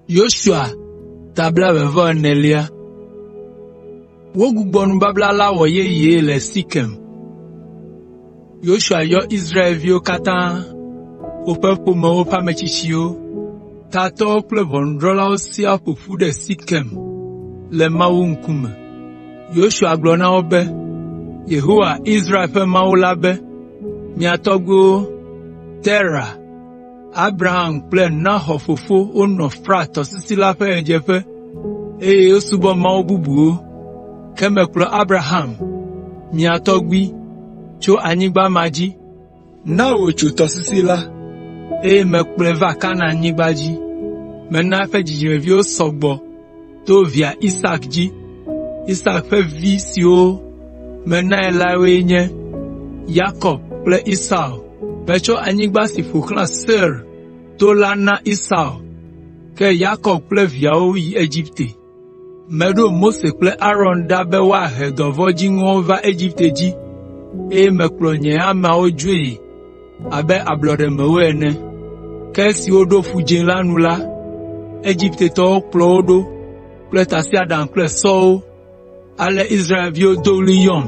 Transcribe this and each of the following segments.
Yoshua tabla veve nelia. Wogugbonu babla la woye le Sikem. Yoshua yo Israel vio katan. Ope pome opa mechichio. Tato kple vondrola osia ƒoƒu de Sikem. Le Mawu ŋkume. Yoshua gblɔ na wo be, Yehowa Israel ƒe Mawu la be, mia tɔgbuiwo, Tera, Abraham kple Nahor fofo wonɔ Frat tɔsisi la ƒe ɣedzeƒe, eye wosubɔ Mawu bubuwo. Ke mekplɔ Abraham, mia tɔgbui, tso anyigba ma dzi, na wòtso tɔsisi la, eye mekplɔe va Kanaan anyigba dzi. Mena eƒe dzidzimeviwo sɔgbɔ to via Isak dzi. Isak ƒe vi siwo menae la woe nye Yakob kple Esau. Metsɔ anyigba si ƒo xlã Seir to la na Esau, ke Yakob kple viawo yi Egipte. Meɖo Mose kple Aaron ɖa be woahe dɔvɔ̃dziŋuwo va Egipte dzi, eye mekplɔ nye ameawo dzoe abe ablɔɖemewo ene. Ke esi woɖo Ƒu Dzĩ la nu la, Egiptetɔwo kplɔ wo ɖo kple tasiaɖam kple sɔwo. Ale Israelviwo do ɣli yɔm,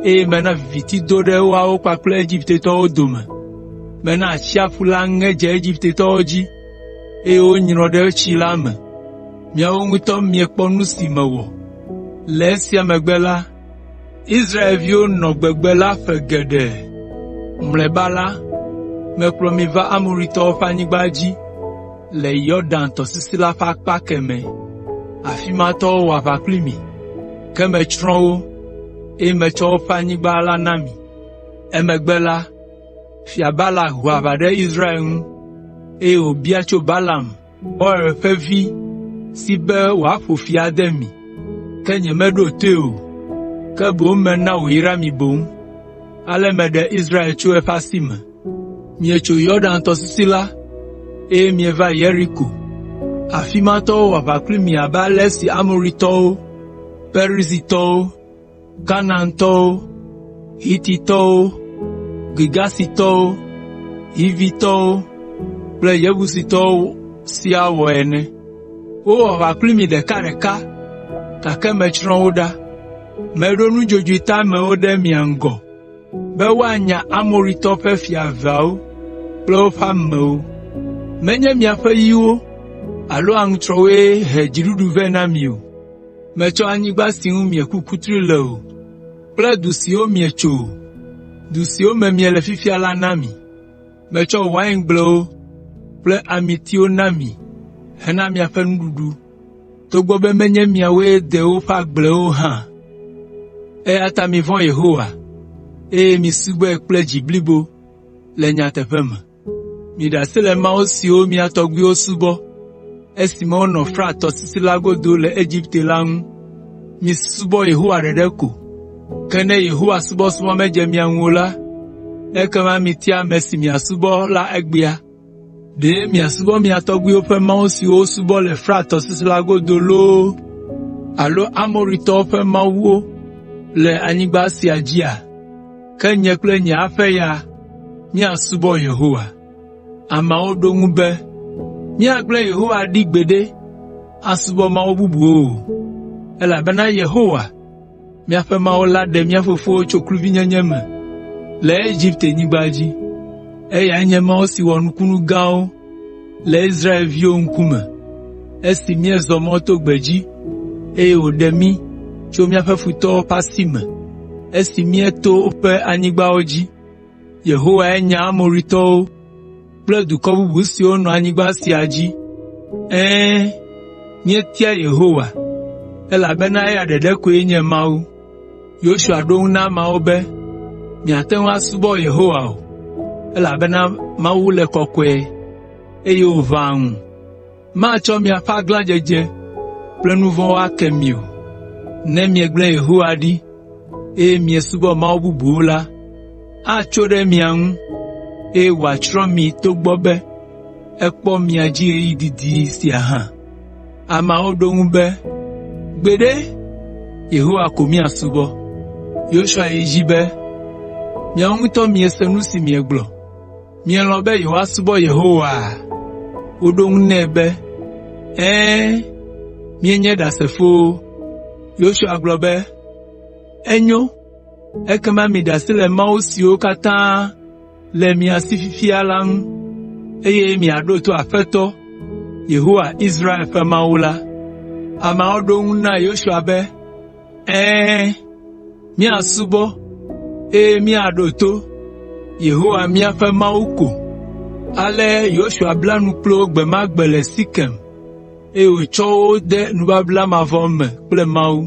eye mena viviti do ɖe woawo kpakple Egiptetɔwo dome. Mena atsiaƒu la ŋe dze Egiptetɔwo dzi, eye wonyrɔ ɖe tsi la me. Miawo ŋutɔ miekpɔ nu si mewɔ. Le esia megbe la, Israelviwo nɔ gbegbe la ƒe geɖe. Mlɔeba la, mekplɔ mi va Amoritɔwo ƒe anyigba dzi, le Yɔdan tɔsisi la ƒe akpa kemɛ. Afi ma tɔwo wɔ aʋa kpli mi. Ke metsrɔ̃ wo, eye metsɔ woƒe anyigba la na mi. Emegbe la, Fia Balak ho aʋa ɖe Israel ŋu, eye wòbia tso Balaam, Beor ƒe vi, si be wòaƒo fi ade mi. Ke nyemeɖo toe o, ke boŋ mena wòyra mi boŋ. Ale meɖe Israel tso eƒe asi me. Mietso Yɔdan tɔsisi la, eye mieva Yeriko. Afi ma tɔwo wɔ aʋa kpli mi abe ale si Amoritɔwo, Perizitɔwo, Kanaantɔwo, Hititɔwo, Girgasitɔwo, Hivitɔwo kple Yebusitɔwo sia wɔ ene. Wowɔ aʋa kpli mi ɖekaɖeka, gake metsrɔ̃ wo ɖa. Meɖo nudzodzoe tamewo ɖe mia ŋgɔ, be woanya Amoritɔ ƒe fia eveawo kple woƒe amewo. Menye miaƒe yiwo alo aŋutrɔwoe he dziɖuɖu vɛ na mi o. Metsɔ anyigba si ŋu mieku kutri le o, kple du siwo mietso o, du siwo me miele fifia la na mi. Metsɔ waingblewo kple amitiwo na mi hena miaƒe nuɖuɖu, togbɔ be menye miawoe de woƒe agblewo hã. Eya ta mivɔ̃ Yehowa, eye misubɔe kple dzi blibo le nyateƒe me. Miɖe asi le mawu siwo mia tɔgbuiwo subɔ esime wonɔ Frat tɔsisi la godo le Egipte la ŋu. Misubɔ Yehowa ɖeɖe ko. Ke ne Yehowa subɔsubɔ medze mia ŋu o la, ekema mitia ame si miasubɔ la egbea. Ɖe miasubɔ mia tɔgbuiwo ƒe mawu siwo subɔ le Frat tɔsisi la godo loo, alo Amoritɔwo ƒe mawuwo le anyigba sia dzia? Ke nye kple nye aƒe ya, míasubɔ Yehowa. Ameawo ɖo ŋu be, míagblẽ Yehowa ɖi gbeɖe asubɔ mawu bubuwo o, elabena Yehowa, míaƒe Mawu la ɖe mía fofowo tso kluvinyenye me le Egipte nyigba dzi. Eya nye Mawu si wɔ nukunu gãwo le Israelviwo ŋkume, esi míezɔ mɔ to gbedzi, eye wòɖe mí tso míaƒe futɔwo ƒe asi me, esi míeto woƒe anyigbawo dzi. Yehowae nya Amoritɔwo kple dukɔ bubu siwo nɔ anyigba sia dzi. Míetia Yehowa, elabena eya ɖeɖe koe nye Mawu. Yoshua ɖo ŋu na ameawo be, miate ŋu asubɔ Yehowa o, elabena Mawu le kɔkɔe, eye wòʋã ŋu. Matsɔ miaƒe aglãdzedze kple nu vɔ̃wo ake mi o. Ne miegblẽ Yehowa ɖi, eye miesubɔ mawu bubuwo la, atso ɖe mia ŋu, eye wòatsrɔ̃ mi togbɔ be ekpɔ mia dzi ɣeyiɣi didi sia hã. Ameawo ɖo ŋu be, gbeɖe, Yehowa ko míasubɔ. Yoshua yi dzi be, miawo ŋutɔ miese nu si miegblɔ. Mielɔ̃ be yewoasubɔ Yehowa? Woɖo ŋu nɛ be, Mienye dasefo. Yoshua gblɔ be, enyo, ekema midasi le Mawu siwo katã le mia si fifia la ŋu, eye miaɖo to Aƒetɔ, Yehowa Israel ƒe Mawu la. Ameawo ɖo ŋu na Yoshua be, miasubɔ, eye miaɖo to Yehowa míaƒe Mawu ko. Ale Yoshua bla nu kpli wo gbe ma gbe le Sikem, eye wòtsɔ wo de nubabla mavɔ me kple Mawu.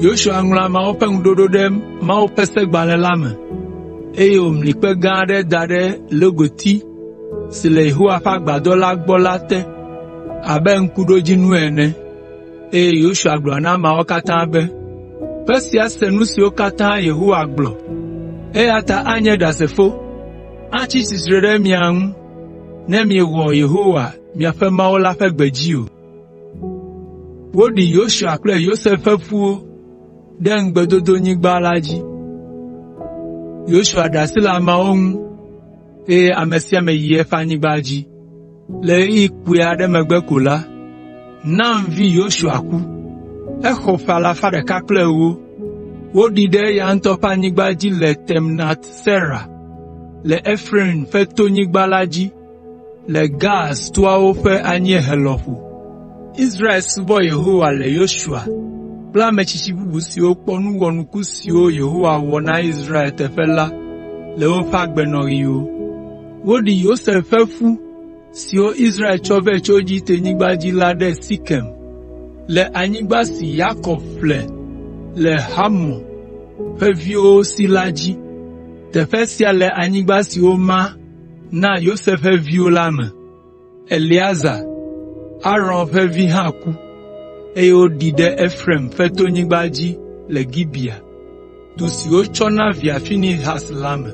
Yoshua ŋlɔ ameawo ƒe ŋuɖoɖo ɖe Mawu ƒe segbalẽ la me, eye wòmli kpe gã aɖe da ɖe logoti si le Yehowa ƒe agbadɔ la gbɔ la te, abe ŋkuɖodzinu ene. Eye Yoshua gblɔ na ameawo katã be, ƒe sia se nu siwo katã Yehowa gblɔ, eya ta anye ɖasefo, atsi tsitre ɖe mia ŋu, ne miewɔ Yehowa miaƒe Mawu la ƒe gbe dzi o. Woɖi Yoshua kple Yosef ƒe ƒuwo ɖe ŋugbedodonyigba la dzi. Yoshua ɖe asi le ameawo ŋu, eye ame sia ame yi eƒe anyigba dzi. Le ɣeyiɣi kpui aɖe megbe ko la, Nun vi Yoshua ku. Exɔ ƒe 110. Woɖi ɖe ya ŋutɔ ƒe anyigba dzi le Timnat Sera, le Efraim ƒe tonyigba la dzi, le Gaas toawo ƒe anyiehe lɔƒo. Israel subɔ Yehowa le Yoshua kple ametsitsi bubu siwo kpɔ nu wɔnuku siwo Yehowa wɔ na Israel teƒe la le woƒe agbenɔɣiwo. Woɖi Yosef ƒe ƒu siwo Israel tsɔ vɛ tso Egiptenyigba dzi la ɖe Sikem, le anyigba si Yakob ƒle le Hamor ƒe viwo si la dzi. Teƒe sia le anyigba si woma na Yosef ƒe viwo la me. Eleazar, Aaron ƒe vi hã ku, eye woɖi ɖe Efraim ƒe tonyigba dzi le Gibea, du si wotsɔ na via Finehas la me.